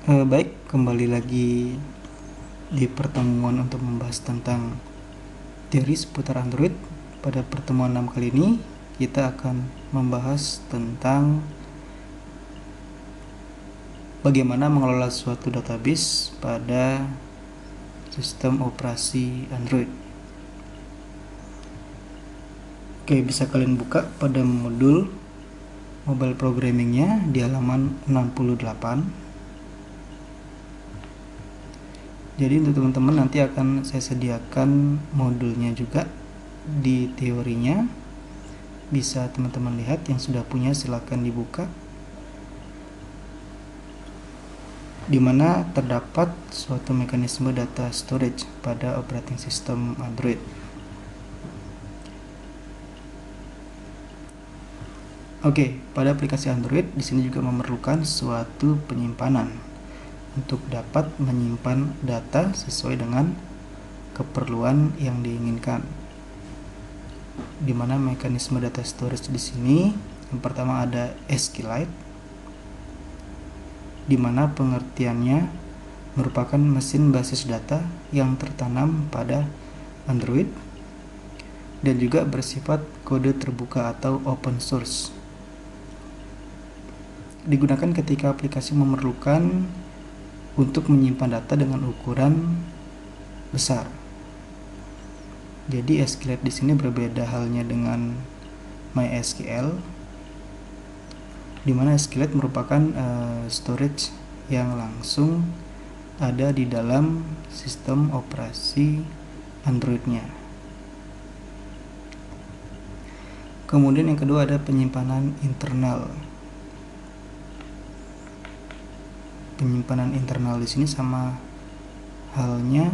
Baik, kembali lagi di pertemuan untuk membahas tentang teori seputar Android. Pada pertemuan 6 kali ini, kita akan membahas tentang bagaimana mengelola suatu database pada sistem operasi Android. Oke, bisa kalian buka pada modul mobile programmingnya di halaman 68. Jadi untuk teman-teman nanti akan saya sediakan modulnya juga di teorinya. Bisa teman-teman lihat, yang sudah punya silakan dibuka, di mana terdapat suatu mekanisme data storage pada operating system Android. Oke, pada aplikasi Android di sini juga memerlukan suatu penyimpanan untuk dapat menyimpan data sesuai dengan keperluan yang diinginkan. Di mana mekanisme data storage di sini yang pertama ada SQLite, di mana pengertiannya merupakan mesin basis data yang tertanam pada Android dan juga bersifat kode terbuka atau open source. Digunakan ketika aplikasi memerlukan untuk menyimpan data dengan ukuran besar. Jadi SQLite di sini berbeda halnya dengan MySQL, di mana SQLite merupakan storage yang langsung ada di dalam sistem operasi Android-nya. Kemudian yang kedua ada penyimpanan internal. Penyimpanan internal di sini sama halnya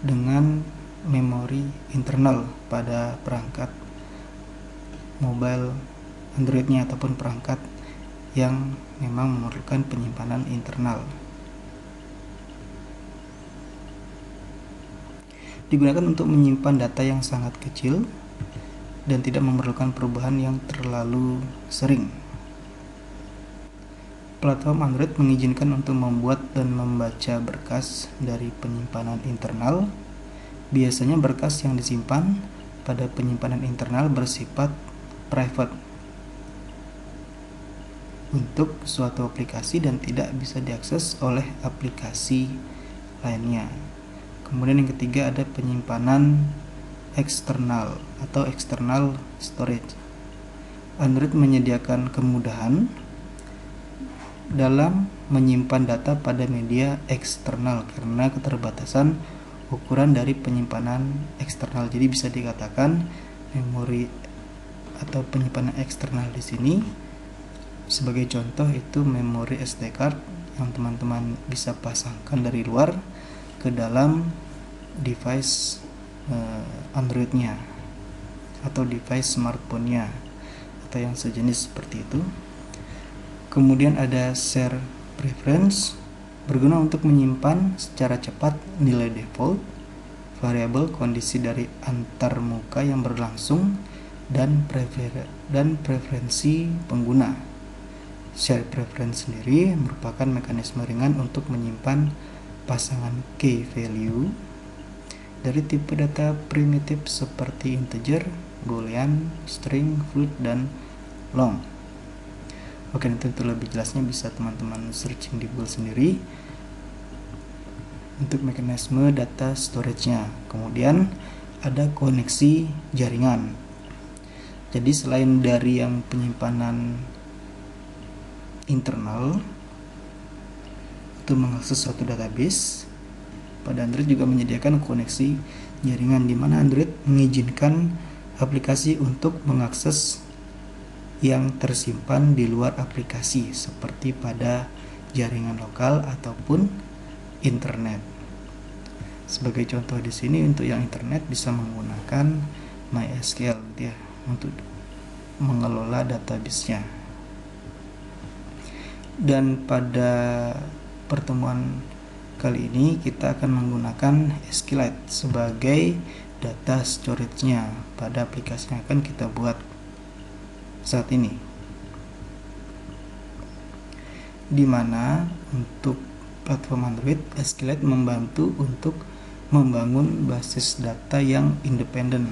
dengan memori internal pada perangkat mobile Android-nya ataupun perangkat yang memang memerlukan penyimpanan internal. Digunakan untuk menyimpan data yang sangat kecil dan tidak memerlukan perubahan yang terlalu sering. Platform Android mengizinkan untuk membuat dan membaca berkas dari penyimpanan internal. Biasanya berkas yang disimpan pada penyimpanan internal bersifat private untuk suatu aplikasi dan tidak bisa diakses oleh aplikasi lainnya. Kemudian yang ketiga ada penyimpanan eksternal atau external storage. Android menyediakan kemudahan dalam menyimpan data pada media eksternal karena keterbatasan ukuran dari penyimpanan eksternal. Jadi bisa dikatakan memori atau penyimpanan eksternal di sini sebagai contoh itu memori SD card yang teman-teman bisa pasangkan dari luar ke dalam device Android-nya atau device smartphone-nya atau yang sejenis seperti itu. Kemudian ada share preference, berguna untuk menyimpan secara cepat nilai default, variabel kondisi dari antarmuka yang berlangsung, dan preferensi pengguna. Share preference sendiri merupakan mekanisme ringan untuk menyimpan pasangan key value dari tipe data primitif seperti integer, boolean, string, float, dan long. Oke, nanti untuk lebih jelasnya bisa teman-teman searching di Google sendiri untuk mekanisme data storage-nya. Kemudian ada koneksi jaringan. Jadi selain dari yang penyimpanan internal untuk mengakses suatu database, pada Android juga menyediakan koneksi jaringan, di mana Android mengizinkan aplikasi untuk mengakses yang tersimpan di luar aplikasi seperti pada jaringan lokal ataupun internet. Sebagai contoh di sini untuk yang internet bisa menggunakan MySQL ya untuk mengelola database-nya. Dan pada pertemuan kali ini kita akan menggunakan SQLite sebagai data storage-nya pada aplikasi yang akan kita buat saat ini. di mana untuk platform Android, SQLite membantu untuk membangun basis data yang independen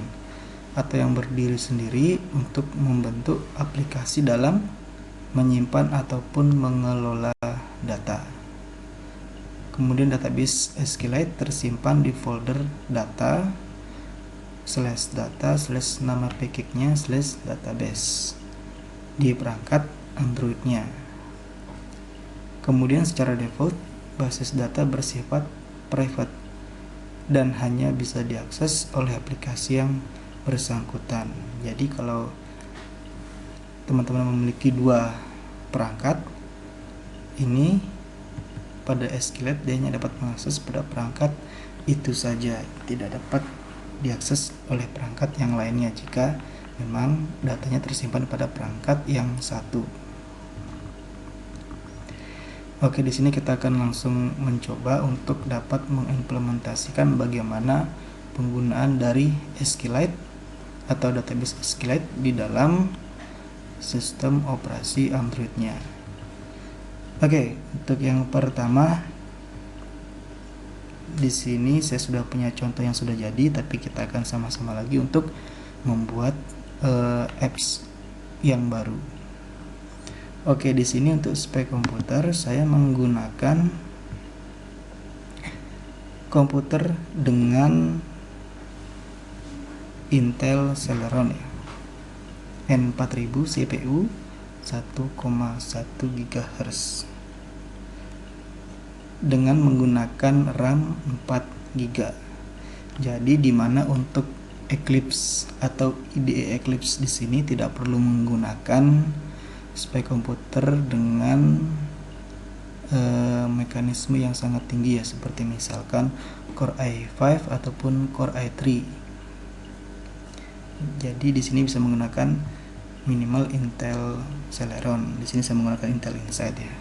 atau yang berdiri sendiri untuk membentuk aplikasi dalam menyimpan ataupun mengelola data. Kemudian database SQLite tersimpan di folder data /data/nama package-nya /database di perangkat Android-nya. Kemudian secara default basis data bersifat private dan hanya bisa diakses oleh aplikasi yang bersangkutan. Jadi kalau teman-teman memiliki dua perangkat ini, pada SQLite dia hanya dapat mengakses pada perangkat itu saja, tidak dapat diakses oleh perangkat yang lainnya jika memang datanya tersimpan pada perangkat yang satu. Oke, di sini kita akan langsung mencoba untuk dapat mengimplementasikan bagaimana penggunaan dari SQLite atau database SQLite di dalam sistem operasi Android-nya. Oke, untuk yang pertama di sini saya sudah punya contoh yang sudah jadi, tapi kita akan sama-sama lagi untuk membuat apps yang baru. Oke, di sini untuk spek komputer saya menggunakan komputer dengan Intel Celeron ya, N4000 CPU 1,1 GHz dengan menggunakan RAM 4 GB. Jadi dimana untuk Eclipse atau IDE Eclipse di sini tidak perlu menggunakan spek komputer dengan mekanisme yang sangat tinggi ya, seperti misalkan Core i5 ataupun Core i3. Jadi di sini bisa menggunakan minimal Intel Celeron. Di sini saya menggunakan Intel Inside ya.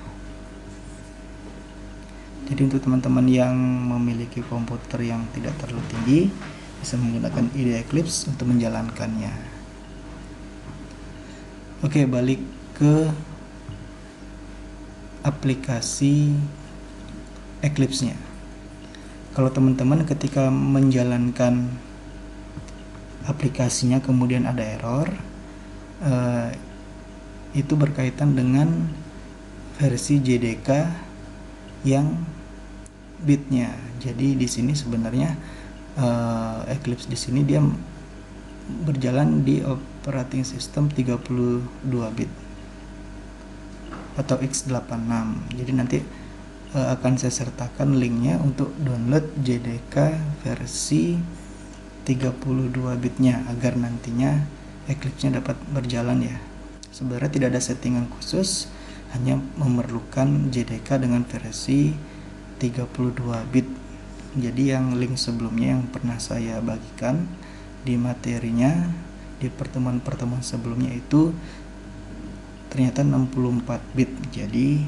Jadi untuk teman-teman yang memiliki komputer yang tidak terlalu tinggi bisa menggunakan IDE Eclipse untuk menjalankannya. Oke, balik ke aplikasi Eclipse-nya. Kalau teman-teman ketika menjalankan aplikasinya kemudian ada error, itu berkaitan dengan versi JDK yang bitnya. Jadi di sini sebenarnya Eclipse di sini dia berjalan di operating system 32 bit atau x86. Jadi nanti akan saya sertakan linknya untuk download JDK versi 32 bitnya agar nantinya Eclipse-nya dapat berjalan ya. Sebenarnya tidak ada settingan khusus, hanya memerlukan JDK dengan versi 32 bit. Jadi yang link sebelumnya yang pernah saya bagikan di materinya di pertemuan-pertemuan sebelumnya itu ternyata 64 bit. Jadi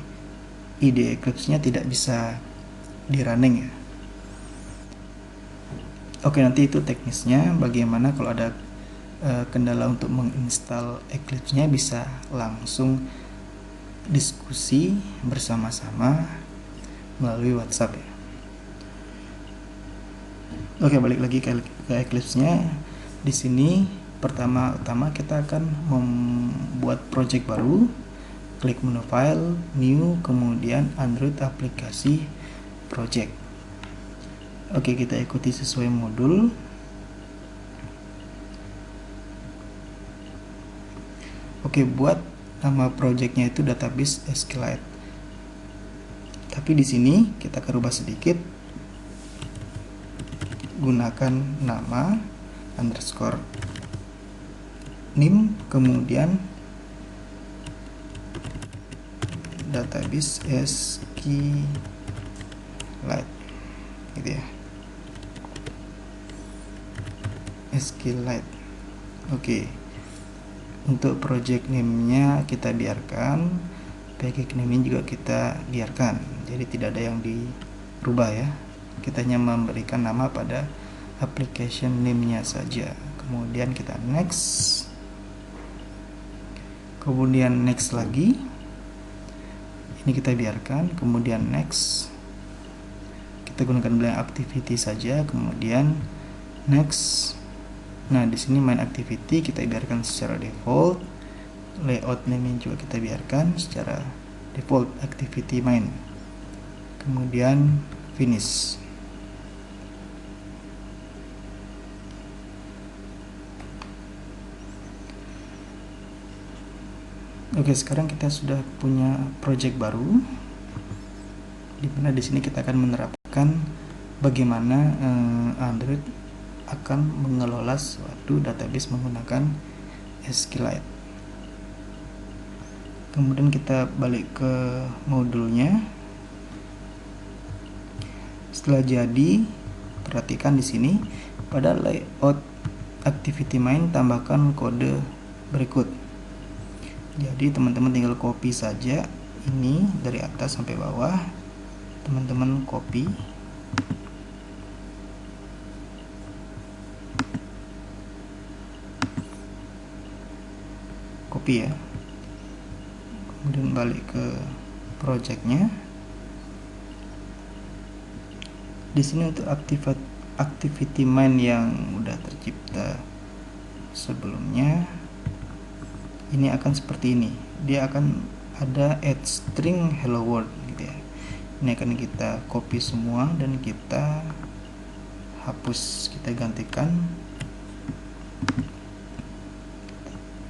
IDE Eclipse-nya tidak bisa di running ya. Oke, nanti itu teknisnya bagaimana kalau ada kendala untuk menginstal Eclipse-nya bisa langsung diskusi bersama-sama melalui WhatsApp ya. Oke, balik lagi ke Eclipse-nya. Di sini pertama-tama kita akan membuat project baru. Klik menu file, new, kemudian Android aplikasi project. Oke, kita ikuti sesuai modul. Oke, buat nama projectnya itu database SQLite. Tapi di sini kita akan rubah sedikit, gunakan nama underscore name, kemudian database SQLite gitu ya, SQLite. Oke, untuk project name-nya kita biarkan, package name-nya juga kita biarkan, jadi tidak ada yang dirubah ya. Kita hanya memberikan nama pada application name-nya saja. Kemudian kita next, kemudian next lagi. Ini kita biarkan, kemudian next. Kita gunakan blank activity saja, kemudian next. Nah, di sini main activity kita biarkan secara default. Layout name juga kita biarkan secara default activity main. Kemudian finish. Oke, sekarang kita sudah punya project baru, dimana di sini kita akan menerapkan bagaimana Android akan mengelola suatu database menggunakan SQLite. Kemudian kita balik ke modulnya. Setelah jadi, perhatikan di sini pada layout activity main tambahkan kode berikut. Jadi teman-teman tinggal copy saja ini dari atas sampai bawah. Teman-teman copy. Copy ya. Kemudian balik ke projectnya. Di sini untuk activity main yang udah tercipta sebelumnya, ini akan seperti ini. Dia akan ada add string hello world gitu ya. Ini akan kita copy semua dan kita hapus, kita gantikan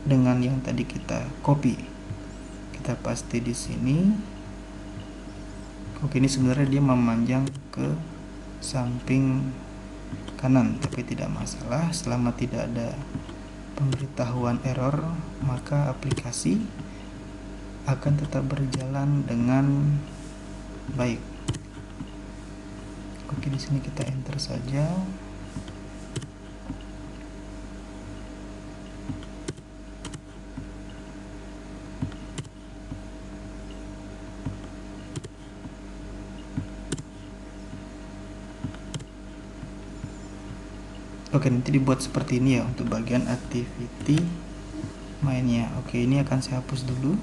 dengan yang tadi kita copy. Kita paste di sini. Oke, ini sebenarnya dia memanjang ke samping kanan, tapi tidak masalah selama tidak ada pemberitahuan error, maka aplikasi akan tetap berjalan dengan baik. Oke, di sini kita enter saja. Oke, nanti dibuat seperti ini ya untuk bagian activity mainnya. Oke, ini akan saya hapus dulu.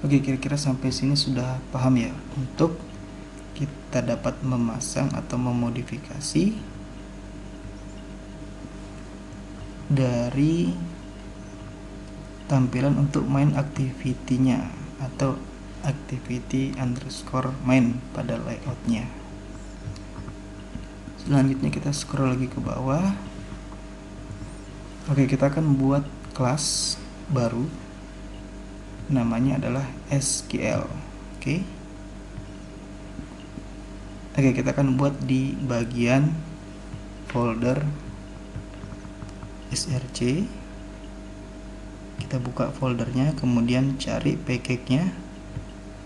Oke, kira-kira sampai sini sudah paham ya untuk kita dapat memasang atau memodifikasi dari tampilan untuk main activity-nya atau activity underscore main pada layoutnya. Selanjutnya kita scroll lagi ke bawah. Oke, kita akan buat kelas baru, namanya adalah SQL. Oke, kita akan buat di bagian folder src. Kita buka foldernya, kemudian cari package-nya,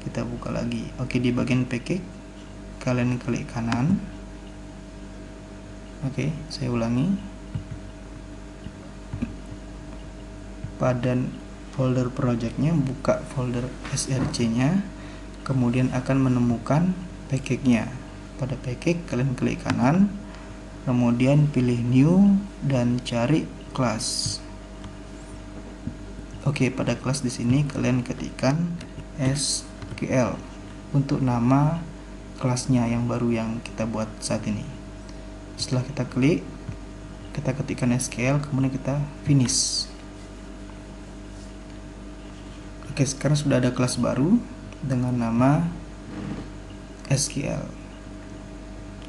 kita buka lagi. Oke, di bagian package kalian klik kanan. Oke, saya ulangi. Pada folder project-nya, buka folder src-nya, kemudian akan menemukan package-nya. Pada package kalian klik kanan, kemudian pilih new dan cari class. Oke, pada kelas di sini kalian ketikkan SQL untuk nama kelasnya yang baru yang kita buat saat ini. Setelah kita klik, kita ketikkan SQL, kemudian kita finish. Oke, sekarang sudah ada kelas baru dengan nama SQL.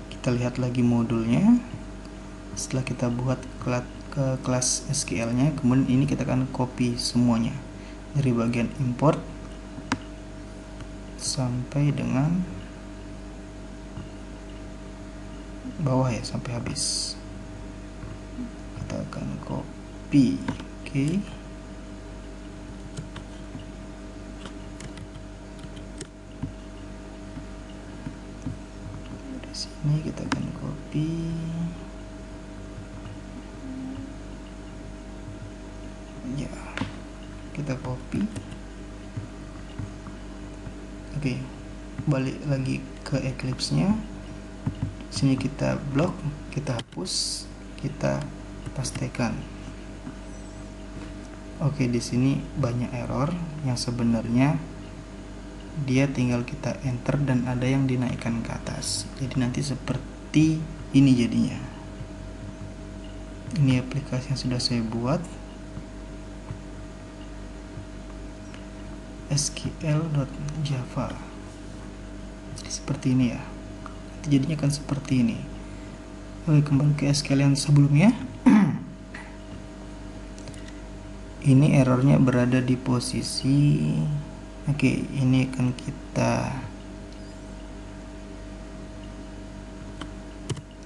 Kita lihat lagi modulnya. Setelah kita buat ke kelas SQL-nya, kemudian ini kita akan copy semuanya dari bagian import sampai dengan bawah ya, sampai habis. Kita akan copy. Oke. Di sini kita akan copy. Ya, kita copy. Oke, balik lagi ke Eclipse-nya. Sini kita blok, kita hapus, kita pastekan. Oke, di sini banyak error yang sebenarnya dia tinggal kita enter dan ada yang dinaikkan ke atas. Jadi nanti seperti ini jadinya. Ini aplikasi yang sudah saya buat, sql.java. Seperti ini ya. Nanti jadinya akan seperti ini. Oke, kembali ke SQL yang sebelumnya. Ini errornya berada di posisi, oke, ini akan kita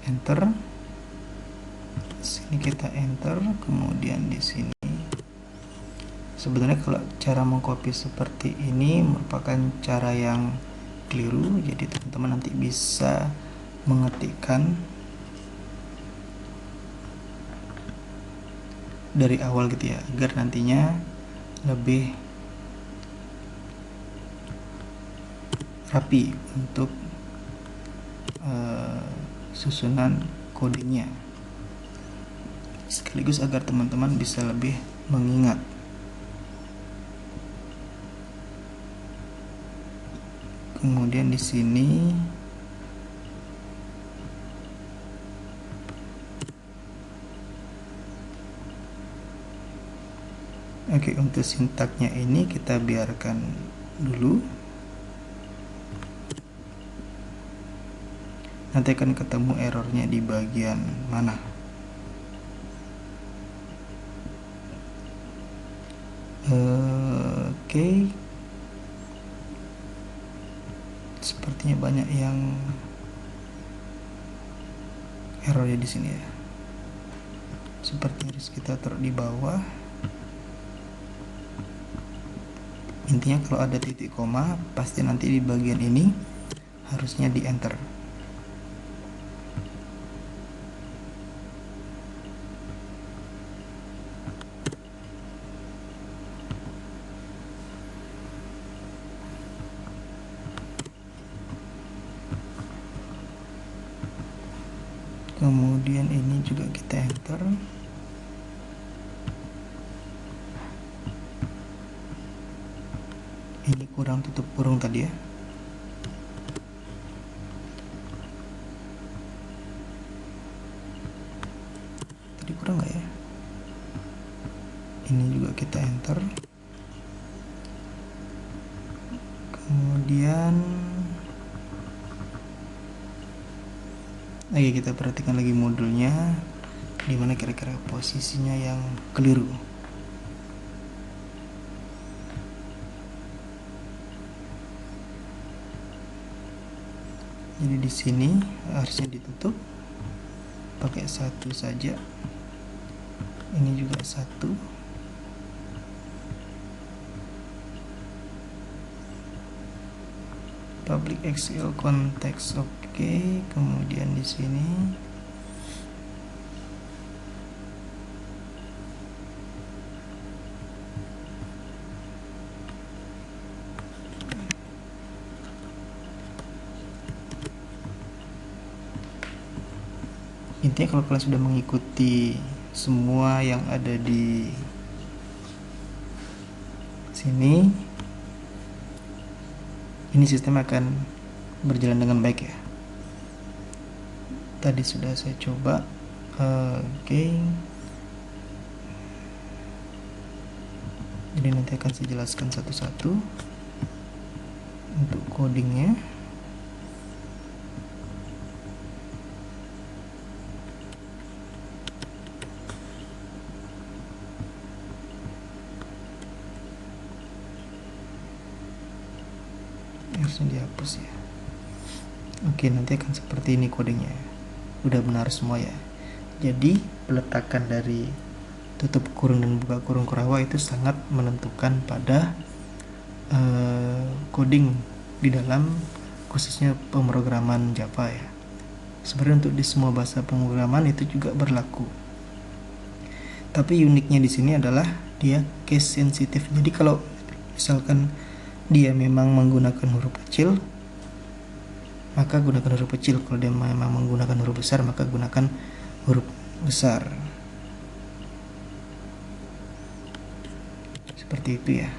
enter. Sini kita enter, kemudian di sini. Sebenarnya kalau cara mengcopy seperti ini merupakan cara yang keliru, jadi teman-teman nanti bisa mengetikkan dari awal gitu ya, agar nantinya lebih rapi untuk susunan codingnya, sekaligus agar teman-teman bisa lebih mengingat. Kemudian di sini oke, untuk sintaknya ini kita biarkan dulu. Nanti akan ketemu errornya di bagian mana. Oke. Sepertinya banyak yang errornya di sini ya. Seperti harus kita taruh di bawah. Intinya kalau ada titik koma, pasti nanti di bagian ini harusnya di enter. Kemudian ini juga kita enter. Ini kurang tutup kurung tadi ya. Tadi kurang nggak ya? Ini juga kita enter. Kemudian lagi kita perhatikan lagi modulnya, dimana kira-kira posisinya yang keliru. Jadi di sini harusnya ditutup pakai satu saja. Ini juga satu. Public SQL context, oke. Kemudian di sini intinya kalau kalian sudah mengikuti semua yang ada di sini, ini sistem akan berjalan dengan baik ya. Tadi sudah saya coba. Oke. Jadi nanti akan saya jelaskan satu-satu untuk codingnya. Harusnya dihapus ya. Oke, nanti akan seperti ini codingnya. Udah benar semua ya. Jadi peletakan dari tutup kurung dan buka kurung Kurawa itu sangat menentukan pada coding di dalam khususnya pemrograman Java ya. Sebenarnya untuk di semua bahasa pemrograman itu juga berlaku. Tapi uniknya di sini adalah dia case sensitif. Jadi kalau misalkan dia memang menggunakan huruf kecil, maka gunakan huruf kecil. Kalau dia memang menggunakan huruf besar, maka gunakan huruf besar. Seperti itu ya.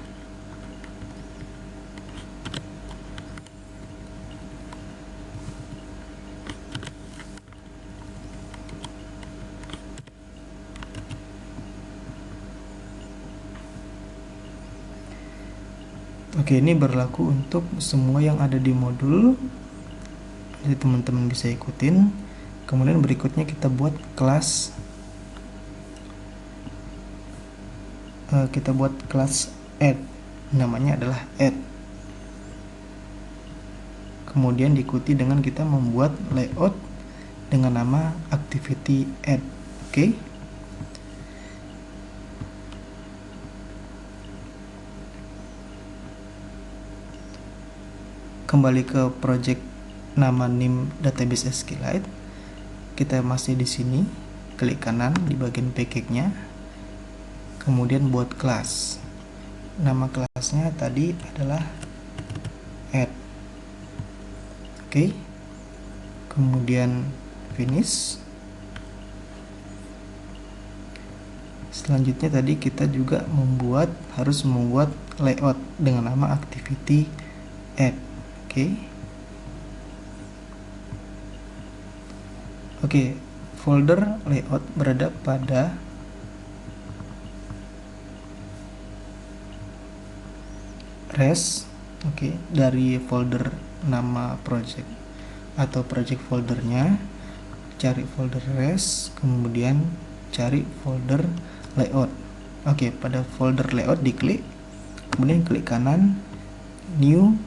Oke, ini berlaku untuk semua yang ada di modul. Jadi teman-teman bisa ikutin. Kemudian berikutnya kita buat kelas. Kita buat kelas add. Namanya adalah add. Kemudian diikuti dengan kita membuat layout dengan nama activity add. Oke. Kembali ke project nama NIM Database SQLite. Kita masih di sini, klik kanan di bagian package-nya. Kemudian buat kelas. Nama kelasnya tadi adalah add. Oke. Kemudian finish. Selanjutnya tadi kita juga harus membuat layout dengan nama activity add. Oke, folder layout berada pada res. Dari folder nama project atau project foldernya, cari folder res, kemudian cari folder layout. Pada folder layout diklik, kemudian klik kanan, new,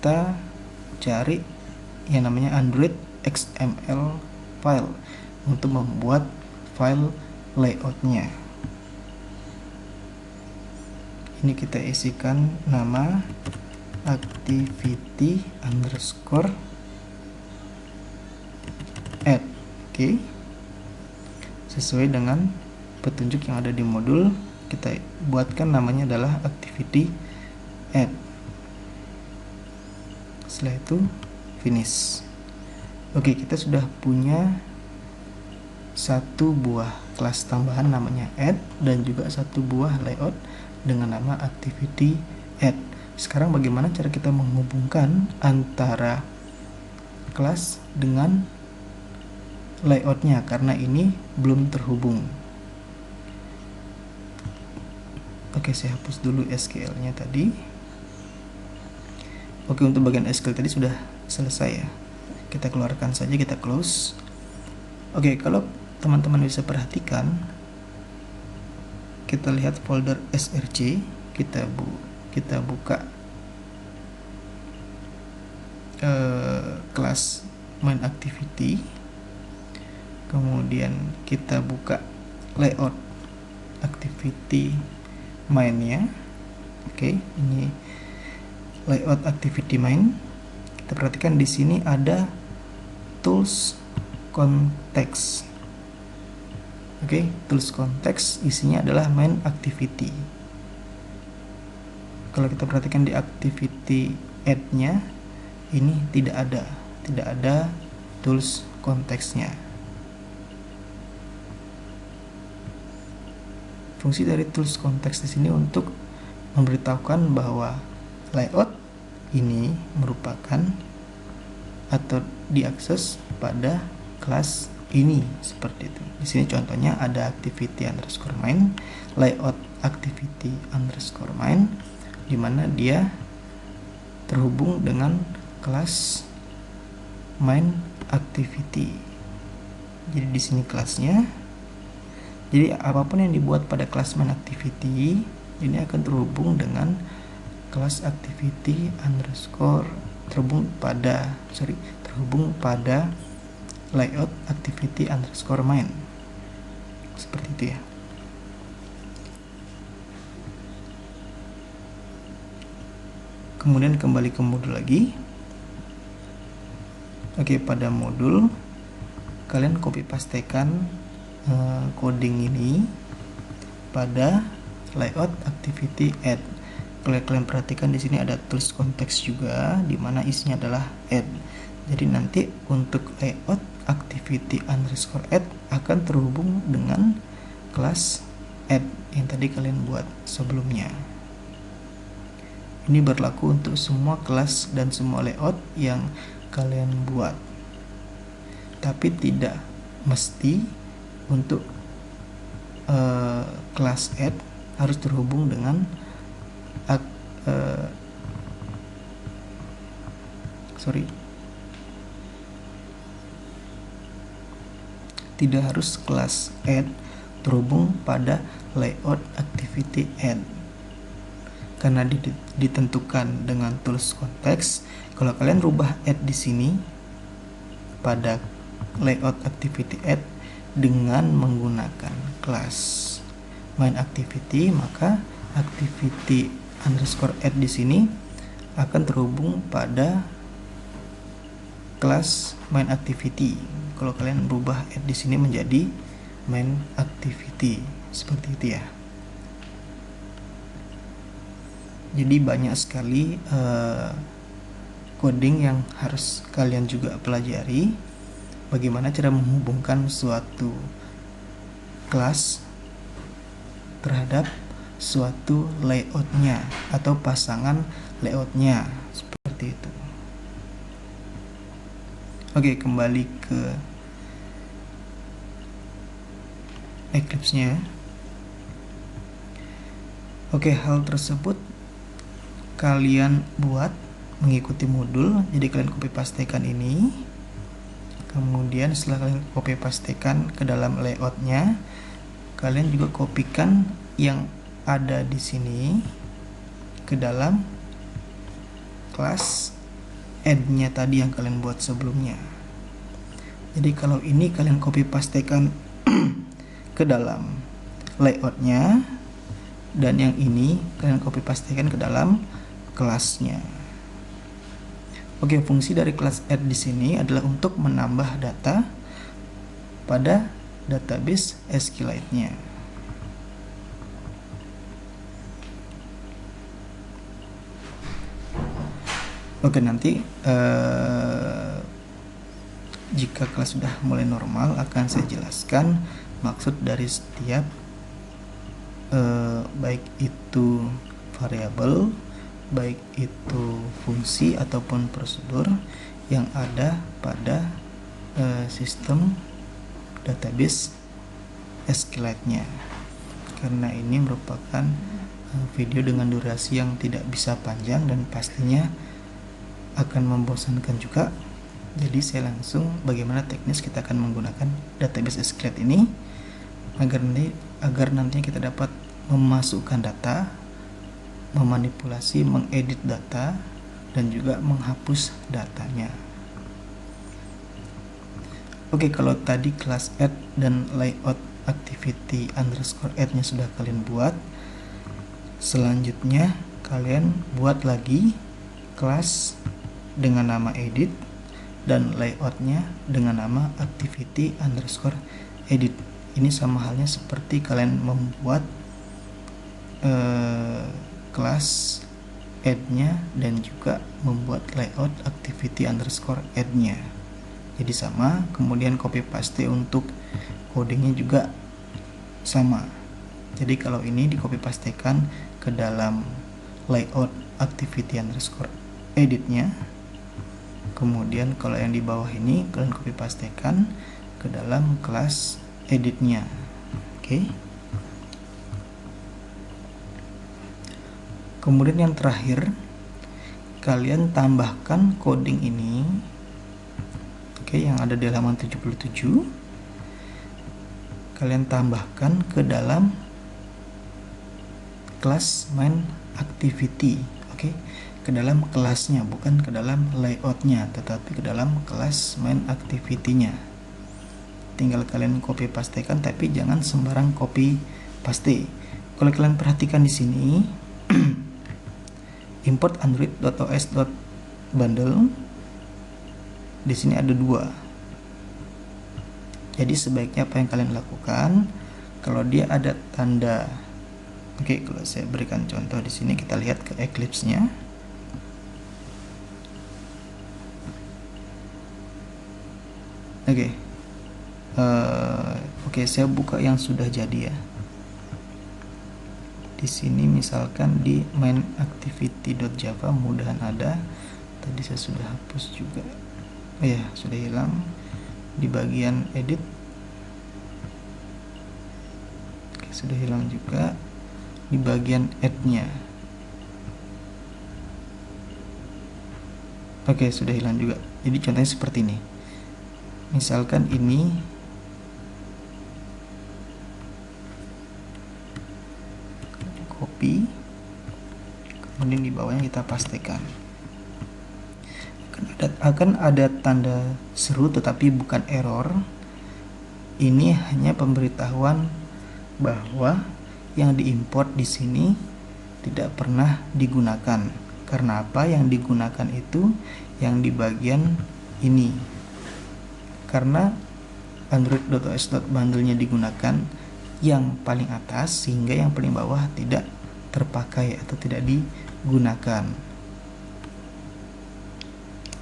kita cari yang namanya Android XML file untuk membuat file layoutnya. Ini kita isikan nama activity underscore add. Sesuai dengan petunjuk yang ada di modul, kita buatkan namanya adalah activity add. Setelah itu finish. Kita sudah punya satu buah kelas tambahan namanya add dan juga satu buah layout dengan nama activity add. Sekarang bagaimana cara kita menghubungkan antara kelas dengan layoutnya, karena ini belum terhubung. Saya hapus dulu SQL-nya tadi. Untuk bagian SQL tadi sudah selesai ya. Kita keluarkan saja, kita close. Kalau teman-teman bisa perhatikan, kita lihat folder src, kita buka kelas main activity, kemudian kita buka layout activity mainnya. Ini layout activity main. Kita perhatikan di sini ada tools context. Tools context isinya adalah main activity. Kalau kita perhatikan di activity add-nya, ini tidak ada tools context-nya. Fungsi dari tools context di sini untuk memberitahukan bahwa layout ini merupakan atau diakses pada kelas ini, seperti itu. Di sini contohnya ada activity underscore main, layout activity underscore main, di mana dia terhubung dengan kelas main activity. Jadi di sini kelasnya. Jadi apapun yang dibuat pada kelas main activity ini akan terhubung dengan kelas activity underscore terhubung pada layout activity underscore main, seperti itu ya. Kemudian kembali ke modul lagi. Pada modul kalian copy pastekan coding ini pada layout activity add. Kalau kalian perhatikan di sini ada tools konteks juga, di mana isinya adalah add. Jadi nanti untuk layout activity_add akan terhubung dengan kelas add yang tadi kalian buat sebelumnya. Ini berlaku untuk semua kelas dan semua layout yang kalian buat. Tapi tidak mesti untuk kelas add harus terhubung dengan tidak harus kelas add terhubung pada layout activity add, karena ditentukan dengan tools konteks. Kalau kalian rubah add di sini pada layout activity add dengan menggunakan kelas main activity, maka activity_add di sini akan terhubung pada kelas main activity. Kalau kalian rubah add di sini menjadi main activity, seperti itu ya. Jadi banyak sekali coding yang harus kalian juga pelajari, bagaimana cara menghubungkan suatu kelas terhadap suatu layoutnya atau pasangan layoutnya, seperti itu. Oke, kembali ke Eclipse-nya. Oke, hal tersebut kalian buat mengikuti modul. Jadi kalian copy pastekan ini, kemudian setelah kalian copy pastekan ke dalam layoutnya, kalian juga kopikan yang ada di sini ke dalam kelas add-nya tadi yang kalian buat sebelumnya. Jadi kalau ini kalian copy pastekan ke dalam layoutnya, dan yang ini kalian copy pastekan ke dalam kelasnya. Oke, fungsi dari kelas add di sini adalah untuk menambah data pada database SQLite-nya. Oke, nanti jika kelas sudah mulai normal akan saya jelaskan maksud dari setiap baik itu variabel, baik itu fungsi ataupun prosedur yang ada pada sistem database SQLite-nya. Karena ini merupakan video dengan durasi yang tidak bisa panjang dan pastinya akan membosankan juga. Jadi saya langsung bagaimana teknis kita akan menggunakan database SQLite ini agar nantinya kita dapat memasukkan data, memanipulasi, mengedit data, dan juga menghapus datanya. Oke, kalau tadi kelas add dan layout activity_add-nya sudah kalian buat, selanjutnya kalian buat lagi kelas dengan nama edit dan layoutnya dengan nama activity_edit. Ini sama halnya seperti kalian membuat kelas add-nya dan juga membuat layout activity_add-nya. Jadi sama, kemudian copy paste untuk codingnya juga sama. Jadi kalau ini di copy pastekan ke dalam layout activity_edit-nya, kemudian kalau yang di bawah ini kalian copy pastekan ke dalam kelas edit-nya. Oke. Kemudian yang terakhir, kalian tambahkan coding ini, oke, yang ada di halaman 77. Kalian tambahkan ke dalam kelas main activity, oke, ke dalam kelasnya, bukan ke dalam layoutnya, tetapi ke dalam kelas main activity-nya. Tinggal kalian copy pastekan, tapi jangan sembarang copy paste. Kalau kalian perhatikan di sini, import android.os.bundle, di sini ada 2. Jadi sebaiknya apa yang kalian lakukan, kalau dia ada tanda Oke, kalau saya berikan contoh di sini, kita lihat ke Eclipse-nya. Oke. Oke, saya buka yang sudah jadi ya. Di sini misalkan di main activity.java, mudahan ada. Tadi saya sudah hapus juga. Oh ya, sudah hilang. Di bagian edit. Oke, sudah hilang juga. Di bagian add-nya. Oke, sudah hilang juga. Jadi contohnya seperti ini. Misalkan ini copy, kemudian di bawahnya kita pastekan. Akan ada tanda seru tetapi bukan error. Ini hanya pemberitahuan bahwa yang diimport di sini tidak pernah digunakan. Karena apa? Yang digunakan itu yang di bagian ini. Karena Android.os.bundle-nya digunakan yang paling atas, sehingga yang paling bawah tidak terpakai atau tidak digunakan.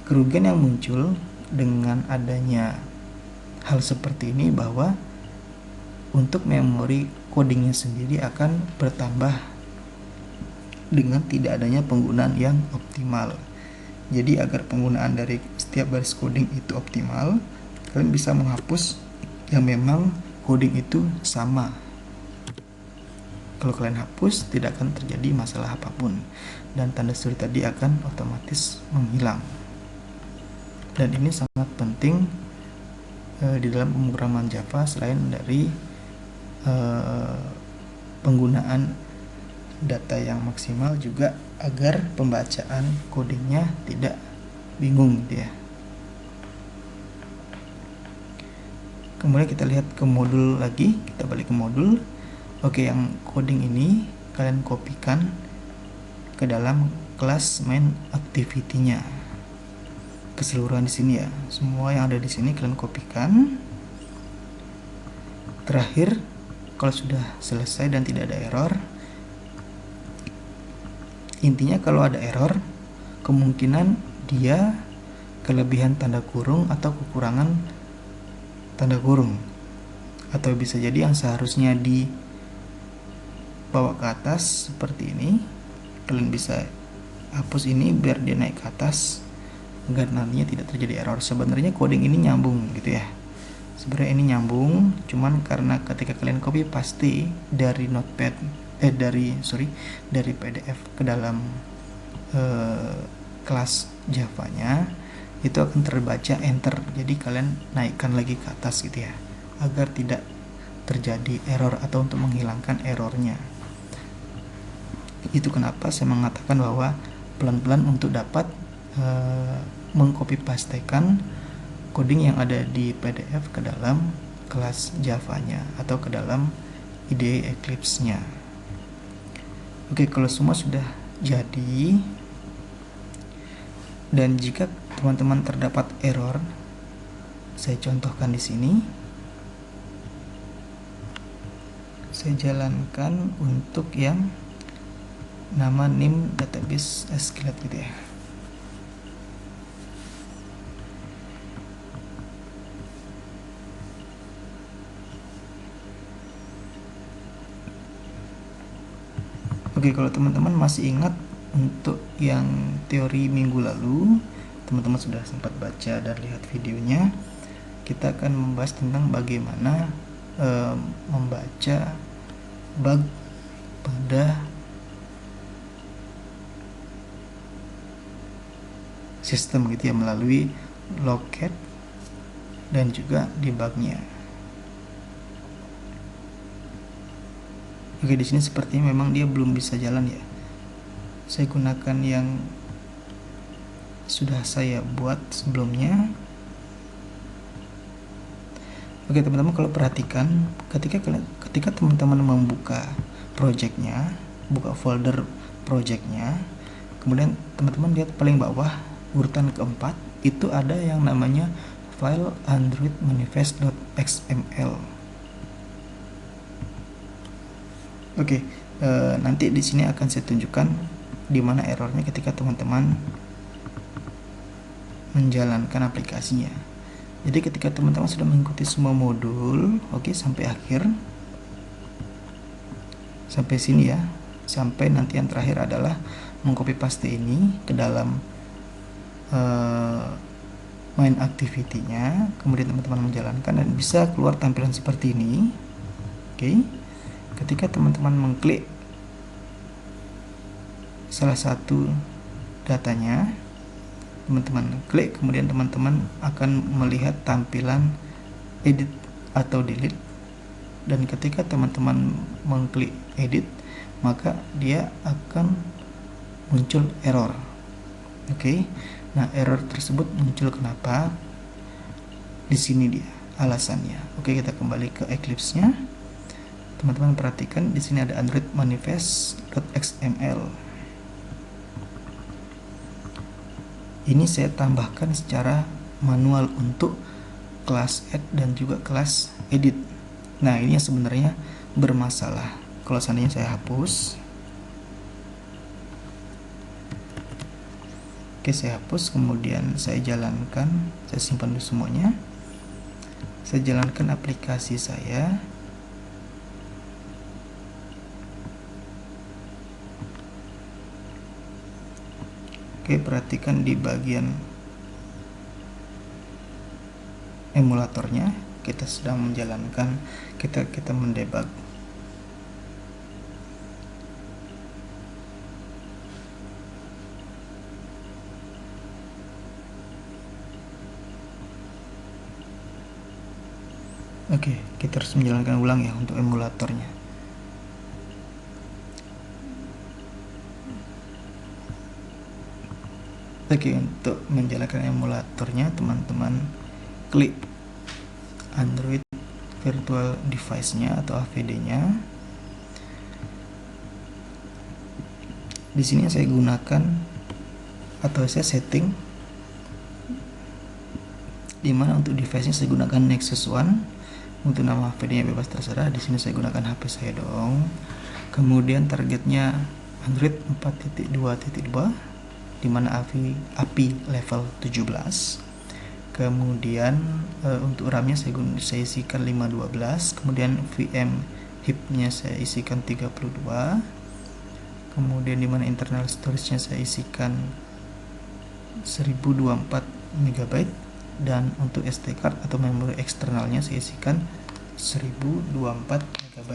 Kerugian yang muncul dengan adanya hal seperti ini bahwa untuk memori codingnya sendiri akan bertambah dengan tidak adanya penggunaan yang optimal. Jadi agar penggunaan dari setiap baris coding itu optimal, kalian bisa menghapus yang memang coding itu sama. Kalau kalian hapus, tidak akan terjadi masalah apapun, dan tanda seru tadi akan otomatis menghilang. Dan ini sangat penting di dalam pemrograman Java, selain dari penggunaan data yang maksimal, juga agar pembacaan codingnya tidak bingung gitu ya. Kemudian kita lihat ke modul lagi, kita balik ke modul. Oke, yang coding ini kalian kopikan ke dalam kelas main activity-nya. Keseluruhan di sini ya, semua yang ada di sini kalian kopikan. Terakhir, kalau sudah selesai dan tidak ada error, intinya kalau ada error, kemungkinan dia kelebihan tanda kurung atau kekurangan tanda kurung, atau bisa jadi yang seharusnya dibawa ke atas seperti ini, kalian bisa hapus ini biar dia naik ke atas agar nantinya tidak terjadi error. Sebenarnya coding ini nyambung gitu ya, sebenarnya ini nyambung, cuman karena ketika kalian copy paste dari notepad dari PDF ke dalam kelas Java-nya, itu akan terbaca enter. Jadi kalian naikkan lagi ke atas gitu ya, agar tidak terjadi error atau untuk menghilangkan errornya. Itu kenapa saya mengatakan bahwa pelan-pelan untuk dapat mengcopy pastekan coding yang ada di PDF ke dalam kelas Java-nya atau ke dalam IDE Eclipse-nya. Oke, kalau semua sudah jadi, dan jika teman-teman terdapat error, saya contohkan di sini. Saya jalankan untuk yang nama nim database SQLite gitu ya. Oke, kalau teman-teman masih ingat untuk yang teori minggu lalu, teman-teman sudah sempat baca dan lihat videonya, kita akan membahas tentang bagaimana membaca bug pada sistem gitu ya, melalui logcat dan juga debugnya. Oke, di sini sepertinya memang dia belum bisa jalan ya. Saya gunakan yang sudah saya buat sebelumnya. Oke teman-teman, kalau perhatikan ketika teman-teman membuka projectnya, buka folder projectnya, kemudian teman-teman lihat paling bawah urutan keempat, itu ada yang namanya file android manifest.xml. Oke, Nanti di sini akan saya tunjukkan di mana errornya ketika teman-teman menjalankan aplikasinya. Jadi ketika teman-teman sudah mengikuti semua modul, oke, sampai akhir, sampai sini ya, sampai nanti yang terakhir adalah mengcopy paste ini ke dalam main activity-nya, kemudian teman-teman menjalankan dan bisa keluar tampilan seperti ini. Oke, ketika teman-teman mengklik salah satu datanya, teman-teman klik, kemudian teman-teman akan melihat tampilan edit atau delete, dan ketika teman-teman mengklik edit maka dia akan muncul error. Oke, nah error tersebut muncul kenapa? Di sini dia alasannya. Oke, kita kembali ke Eclipse-nya. Teman-teman perhatikan di sini ada Android manifest.xml. Ini saya tambahkan secara manual untuk kelas add dan juga kelas edit. Nah, ini yang sebenarnya bermasalah. Kalau seandainya saya hapus, oke, saya hapus, kemudian saya jalankan, saya simpan dulu semuanya, saya jalankan aplikasi saya. Oke, perhatikan di bagian emulatornya kita sedang menjalankan, kita mendebug. Oke, kita harus menjalankan ulang ya untuk emulatornya. Oke, untuk menjalankan emulatornya teman-teman klik Android Virtual Device-nya atau AVD-nya. Di sini saya gunakan atau saya setting dimana untuk device-nya saya gunakan Nexus One. Untuk nama AVD-nya bebas terserah. Di sini saya gunakan HP saya dong. Kemudian targetnya Android 4.2.2 dimana API level 17. Kemudian untuk RAM-nya saya isikan 512. Kemudian VM heap-nya saya isikan 32. Kemudian dimana internal storage-nya saya isikan 1024 MB, dan untuk SD card atau memori eksternalnya saya isikan 1024 MB.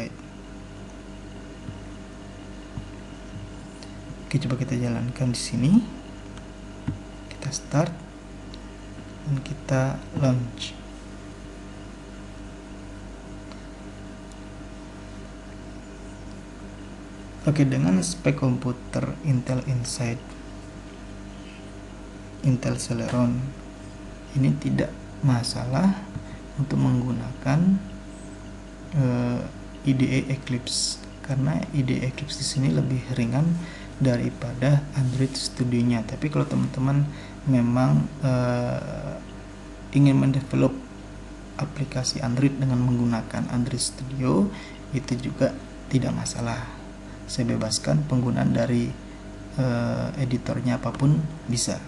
Oke, coba kita jalankan di sini. Kita start dan kita launch. Oke, dengan spek komputer Intel Inside Intel Celeron ini tidak masalah untuk menggunakan IDE Eclipse, karena IDE Eclipse di sini lebih ringan daripada Android Studio-nya. Tapi kalau teman-teman memang ingin mendevelop aplikasi Android dengan menggunakan Android Studio, itu juga tidak masalah. Saya bebaskan penggunaan dari editornya apapun bisa.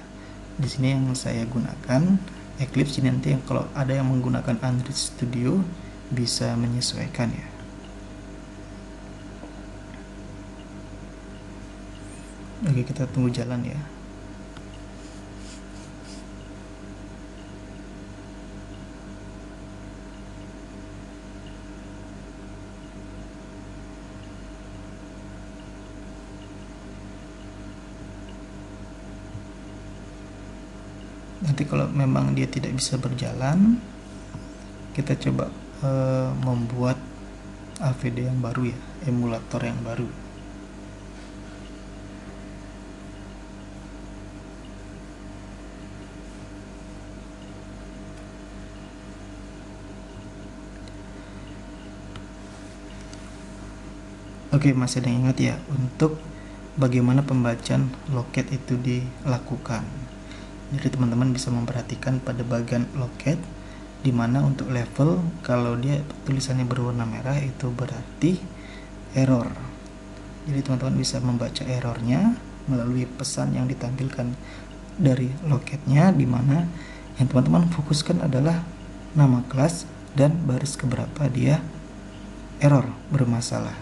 Di sini yang saya gunakan Eclipse. Ini nanti yang kalau ada yang menggunakan Android Studio bisa menyesuaikan ya. Oke, kita tunggu jalan ya. Nanti kalau memang dia tidak bisa berjalan, kita coba membuat AVD yang baru ya, emulator yang baru. Oke, masih ada yang ingat ya untuk bagaimana pembacaan loket itu dilakukan. Jadi teman-teman bisa memperhatikan pada bagian loket, dimana untuk level kalau dia tulisannya berwarna merah itu berarti error. Jadi teman-teman bisa membaca errornya melalui pesan yang ditampilkan dari loketnya, di mana yang teman-teman fokuskan adalah nama kelas dan baris keberapa dia error bermasalah.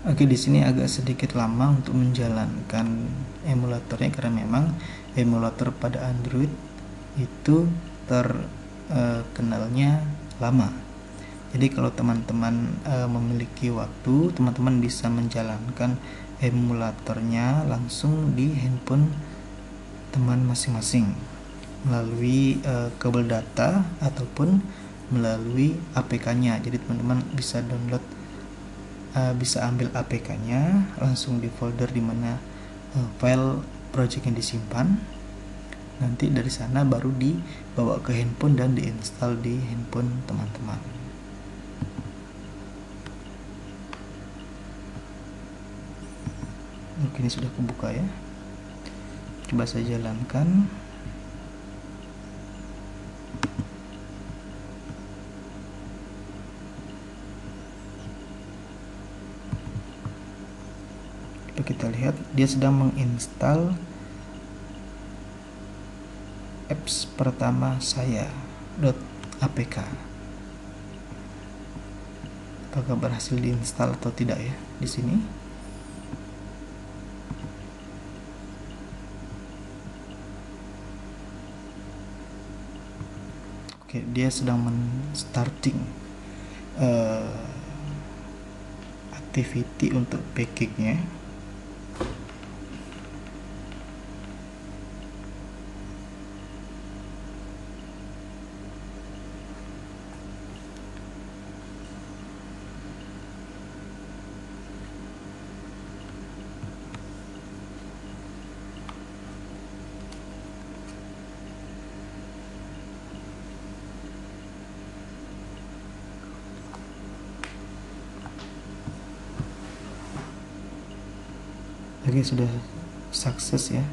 Oke, di sini agak sedikit lama untuk menjalankan emulatornya karena memang emulator pada Android itu terkenalnya lama. Jadi kalau teman-teman memiliki waktu, teman-teman bisa menjalankan emulatornya langsung di handphone teman masing-masing melalui kabel data ataupun melalui APK-nya. Jadi teman-teman bisa download, bisa ambil APK-nya langsung di folder dimana file project yang disimpan. Nanti dari sana baru dibawa ke handphone dan diinstal di handphone teman-teman. Oke, ini sudah kebuka ya. Coba saya jalankan. Coba kita lihat, dia sedang menginstal apps pertama saya .apk. Apakah berhasil diinstal atau tidak ya di sini? Oke, dia sedang men-starting activity untuk package-nya. Oke, sudah sukses ya.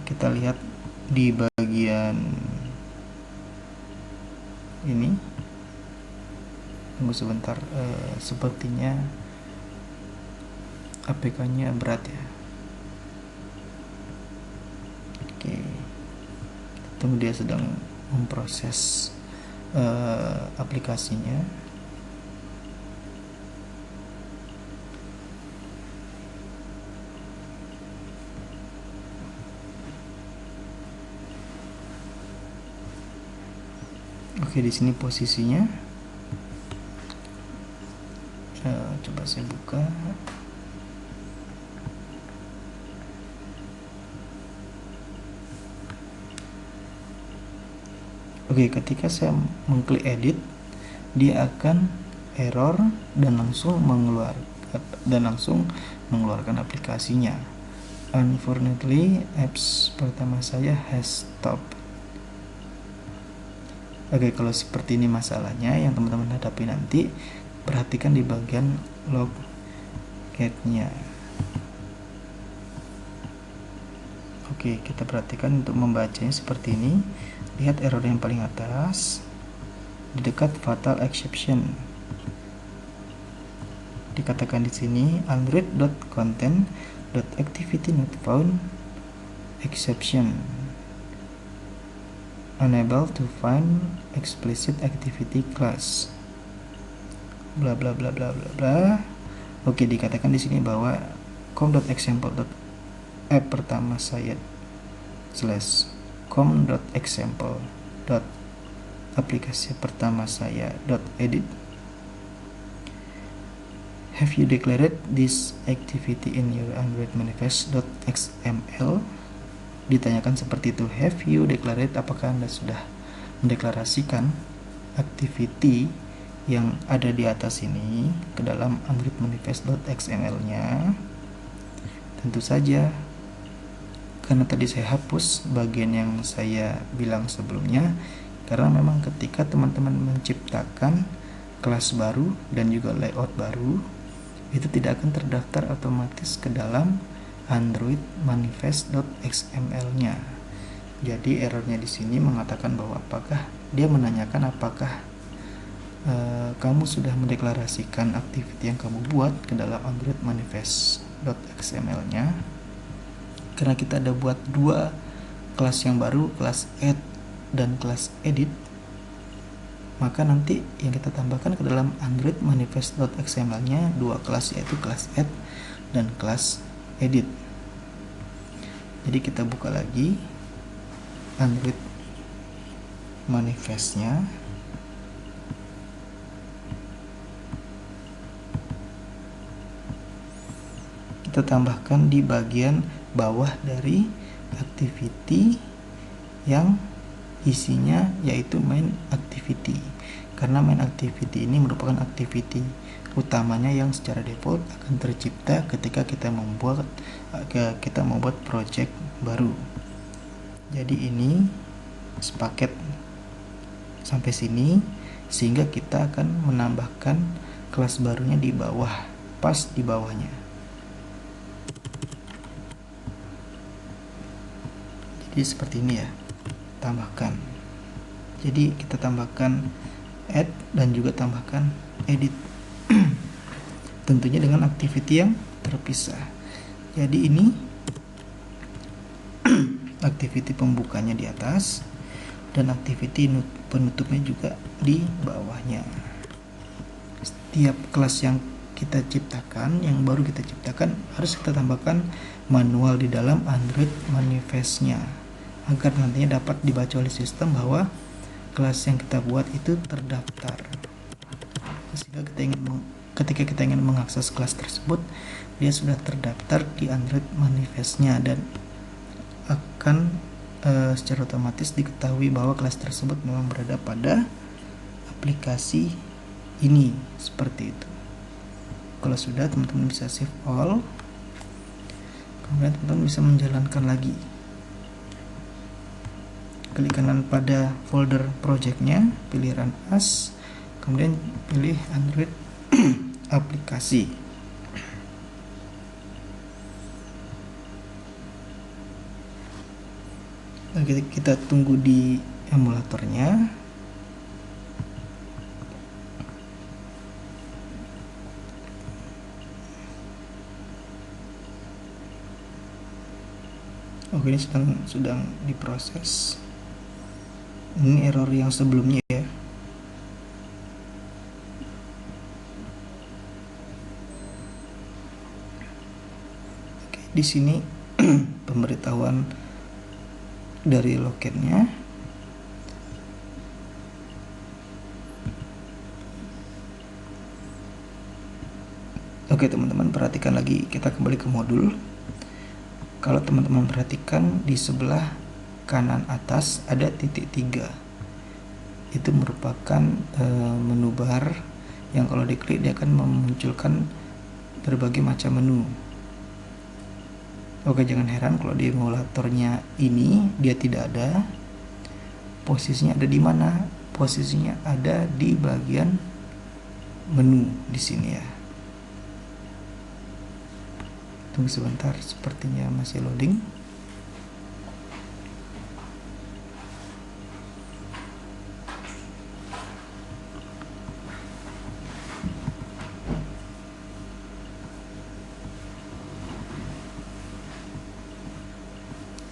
Kita lihat di bagian ini. Tunggu sebentar, sepertinya APK-nya berat ya. Oke, tunggu, dia sedang memproses aplikasinya. Oke, di sini posisinya. Coba saya buka. Oke, ketika saya mengklik edit, dia akan error dan langsung mengeluarkan aplikasinya. Unfortunately, apps pertama saya has stopped. Oke, kalau seperti ini masalahnya yang teman-teman hadapi nanti, perhatikan di bagian loggetnya. Oke, kita perhatikan untuk membacanya seperti ini. Lihat error yang paling atas di dekat fatal exception. Dikatakan di sini android.content.activity not found exception, unable to find explicit activity class, bla bla bla bla bla bla. Oke, dikatakan di sini bahwa com.example.app pertama saya /com.example aplikasi pertama saya .edit. Have you declared this activity in your Android manifest.xml? Ditanyakan seperti itu. Have you declared, apakah Anda sudah mendeklarasikan activity yang ada di atas ini ke dalam Android manifest.xml-nya? Tentu saja, karena tadi saya hapus bagian yang saya bilang sebelumnya, karena memang ketika teman-teman menciptakan kelas baru dan juga layout baru, itu tidak akan terdaftar otomatis ke dalam Android manifest.xml-nya. Jadi errornya di sini mengatakan bahwa dia menanyakan apakah kamu sudah mendeklarasikan activity yang kamu buat ke dalam Android manifest.xml-nya. Karena kita ada buat dua kelas yang baru, kelas add dan kelas edit, maka nanti yang kita tambahkan ke dalam Android manifest.xml-nya dua kelas, yaitu kelas add dan kelas edit. Jadi kita buka lagi Android manifest-nya. Kita tambahkan di bagian bawah dari activity yang isinya yaitu main activity, karena main activity ini merupakan activity utamanya yang secara default akan tercipta ketika kita membuat project baru. Jadi ini sepaket sampai sini, sehingga kita akan menambahkan kelas barunya di bawah, pas di bawahnya. Jadi seperti ini ya, tambahkan. Jadi kita tambahkan add dan juga tambahkan edit. Tentunya dengan activity yang terpisah. Jadi ini activity pembukanya di atas dan activity penutupnya juga di bawahnya. Setiap kelas yang kita ciptakan, yang baru kita ciptakan, harus kita tambahkan manual di dalam Android manifest-nya, agar nantinya dapat dibaca oleh sistem bahwa kelas yang kita buat itu terdaftar. Sehingga ketika kita ingin mengakses kelas tersebut, dia sudah terdaftar di Android manifest-nya dan akan secara otomatis diketahui bahwa kelas tersebut memang berada pada aplikasi ini, seperti itu. Kalau sudah, teman-teman bisa save all, kemudian teman-teman bisa menjalankan lagi. Klik kanan pada folder projectnya, pilih run as, kemudian pilih Android aplikasi. Oke, kita tunggu di emulatornya. Oke, ini sedang diproses. Ini error yang sebelumnya ya. Oke, di sini pemberitahuan dari loketnya. Oke teman-teman, perhatikan lagi, kita kembali ke modul. Kalau teman-teman perhatikan di sebelah kanan atas ada titik 3. Itu merupakan menu bar yang kalau diklik dia akan memunculkan berbagai macam menu. Oke, jangan heran kalau di emulatornya ini dia tidak ada. Posisinya ada di mana? Posisinya ada di bagian menu di sini ya. Tunggu sebentar, sepertinya masih loading.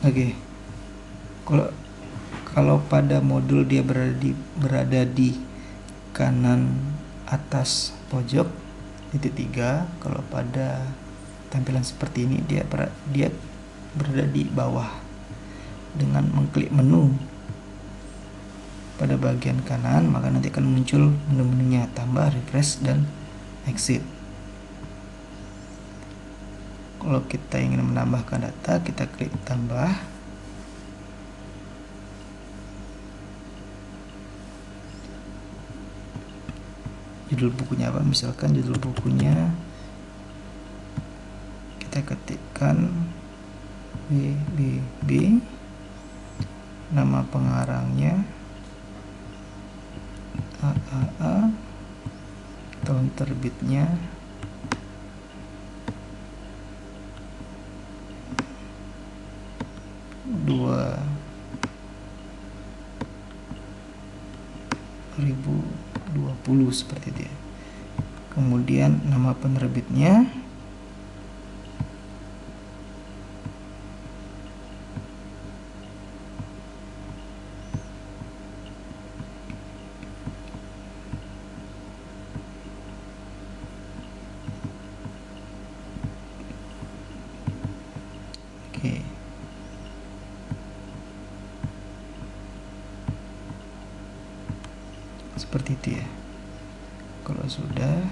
Oke. Kalau pada modul dia berada di kanan atas pojok titik 3, kalau pada tampilan seperti ini dia berada di bawah. Dengan mengklik menu pada bagian kanan, maka nanti akan muncul menu-menunya, tambah, refresh, dan exit. Kalau kita ingin menambahkan data, kita klik tambah. Judul bukunya apa? Misalkan judul bukunya kita ketikkan BBB, nama pengarangnya AAA, tahun terbitnya seperti itu ya. Kemudian nama penerbitnya, oke. Seperti itu ya. Kalau sudah,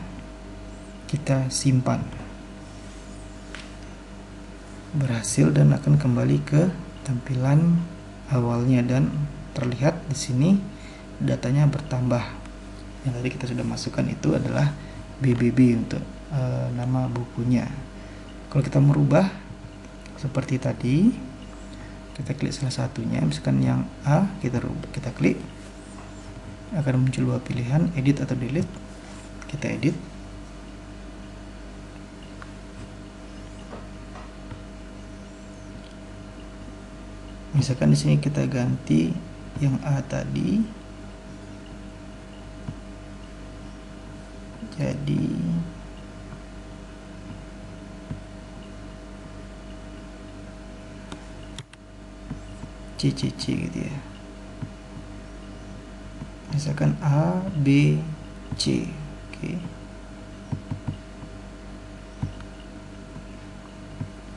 kita simpan. Berhasil dan akan kembali ke tampilan awalnya, dan terlihat di sini datanya bertambah. Yang tadi kita sudah masukkan itu adalah BBB untuk nama bukunya. Kalau kita merubah seperti tadi, kita klik salah satunya, misalkan yang A, kita klik, akan muncul dua pilihan, edit atau delete. Kita edit. Misalkan di sini kita ganti yang A tadi jadi CCC gitu ya. Misalkan A, B, C. Oke.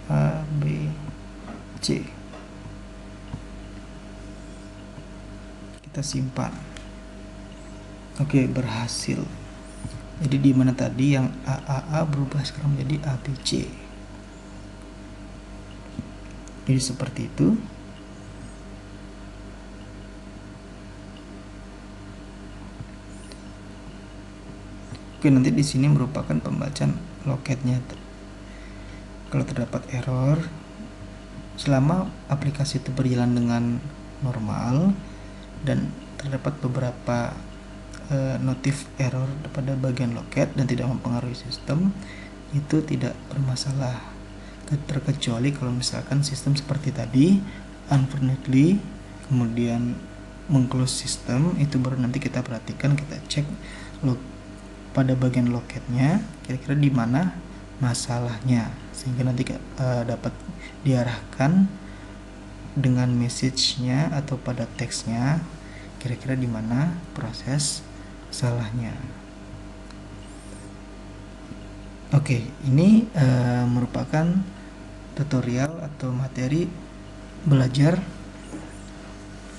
A, B, C. Kita simpan. Oke, berhasil. Jadi di mana tadi yang AAA berubah sekarang menjadi ABC. Jadi seperti itu. Oke, nanti di sini merupakan pembacaan loketnya. Kalau terdapat error, selama aplikasi itu berjalan dengan normal dan terdapat beberapa notif error pada bagian loket dan tidak mempengaruhi sistem, itu tidak bermasalah. Terkecuali kalau misalkan sistem seperti tadi unfortunately kemudian mengclose sistem, itu baru nanti kita perhatikan, kita cek pada bagian loketnya kira-kira di mana masalahnya, sehingga nanti dapat diarahkan dengan message-nya atau pada teksnya kira-kira di mana proses salahnya. Oke, ini merupakan tutorial atau materi belajar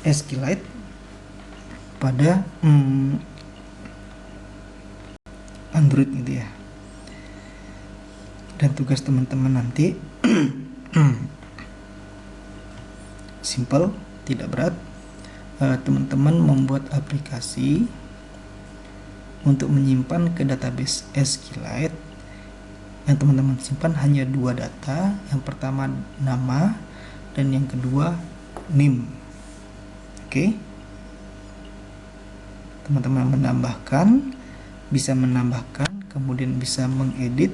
SQLite pada Android gitu ya. Dan tugas teman-teman nanti simple, tidak berat. Teman-teman membuat aplikasi untuk menyimpan ke database SQLite. Yang teman-teman simpan hanya dua data, yang pertama nama dan yang kedua name. Oke. Teman-teman bisa menambahkan, kemudian bisa mengedit,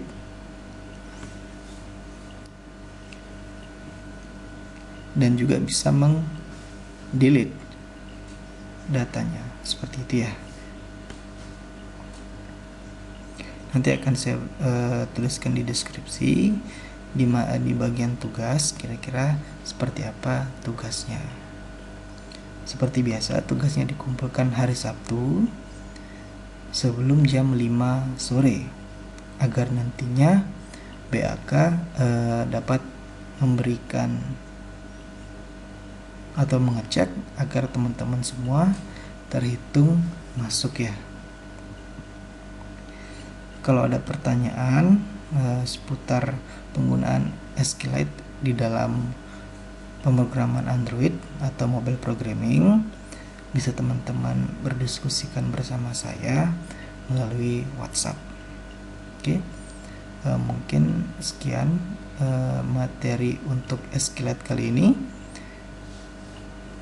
dan juga bisa meng-delete datanya, seperti itu ya. Nanti akan saya tuliskan di deskripsi di bagian tugas kira-kira seperti apa tugasnya. Seperti biasa, tugasnya dikumpulkan hari Sabtu sebelum jam 5 sore agar nantinya BAK dapat memberikan atau mengecek agar teman-teman semua terhitung masuk ya. Kalau ada pertanyaan seputar penggunaan SQLite di dalam pemrograman Android atau mobile programming, bisa teman-teman berdiskusikan bersama saya melalui WhatsApp. Oke, mungkin sekian materi untuk SQLite kali ini.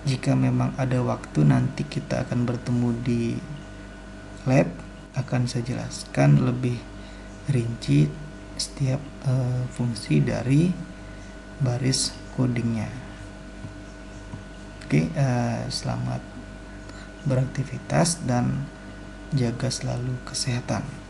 Jika memang ada waktu, nanti kita akan bertemu di lab, akan saya jelaskan lebih rinci setiap fungsi dari baris codingnya. Oke, selamat beraktivitas dan jaga selalu kesehatan.